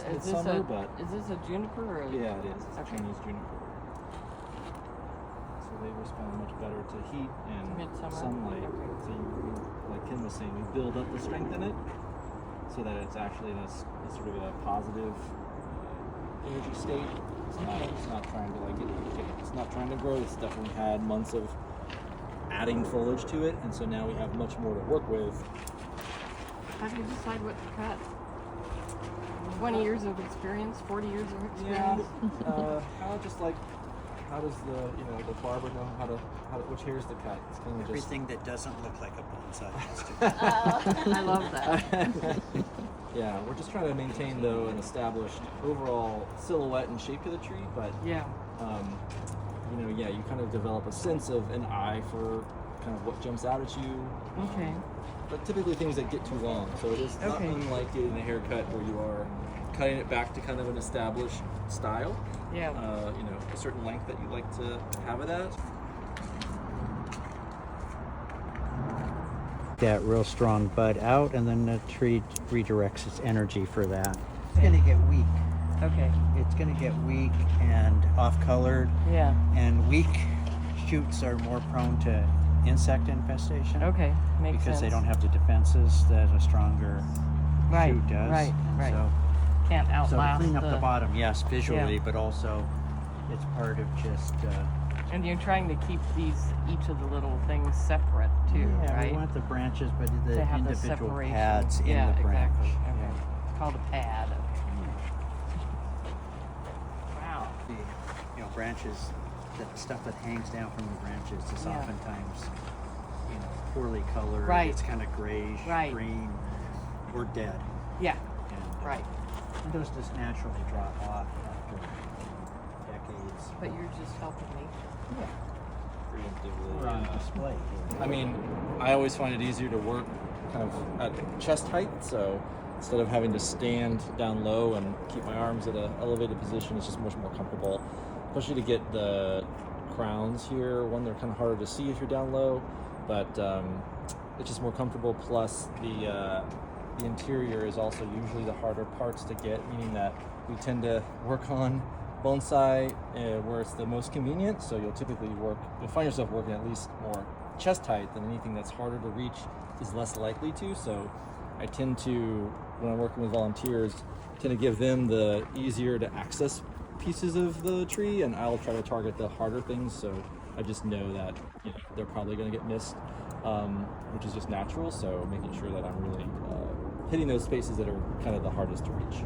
past midsummer, but is this a juniper or yeah, it is. It's okay. a Chinese juniper. So they respond much better to heat and Midsummer. sunlight. Okay. So like Kim was saying, we build up the strength in it so that it's actually in a sort of a positive energy state. It's not trying to like it's not trying to grow. It's definitely had months of adding foliage to it, and so now we have much more to work with. How do you decide what to cut? 20 years of experience, 40 years of experience? Yeah, just like, how does the barber know which hairs to cut? It's kind of Everything that doesn't look like a bonsai has to. I love that. Yeah, we're just trying to maintain though an established overall silhouette and shape to the tree, but Yeah. You kind of develop a sense of an eye for kind of what jumps out at you. Okay. But typically things that get too long, so it is not Okay. unlike getting a haircut where you are cutting it back to kind of an established style. Yeah. A certain length that you like to have it at. That real strong bud out, and then the tree redirects its energy for that. It's going to get weak. Okay. It's going to get weak and off-colored, Yeah. and weak shoots are more prone to insect infestation. Okay. Makes because sense. they don't have the defenses that a stronger Right, shoot does. right, And right. So, Can't so outlast clean up the bottom, yes, visually, Yeah. but also it's part of just. And you're trying to keep each of the little things separate too, Yeah, right? we want the branches, but the to have the individual separation. pads in Yeah, the branch. exactly. Okay. Yeah. It's called a pad. Wow. The branches, the stuff that hangs down from the branches is Yeah. oftentimes poorly colored. Right. It's kind of grayish, Right. green, or dead. Yeah. And, Right. And those just naturally drop off after decades. But you're just helping me. Preemptively. We're on display here. I mean, I always find it easier to work kind of at chest height, so instead of having to stand down low and keep my arms at an elevated position, it's just much more comfortable, especially to get the crowns here. One, they're kind of harder to see if you're down low, but it's just more comfortable. Plus, the interior is also usually the harder parts to get, meaning that we tend to work on bonsai where it's the most convenient. So you'll find yourself working at least more chest height than anything that's harder to reach is less likely to. So I tend to, when I'm working with volunteers, tend to give them the easier to access pieces of the tree, and I'll try to target the harder things. So I just know that they're probably going to get missed, which is just natural. So making sure that I'm really hitting those spaces that are kind of the hardest to reach.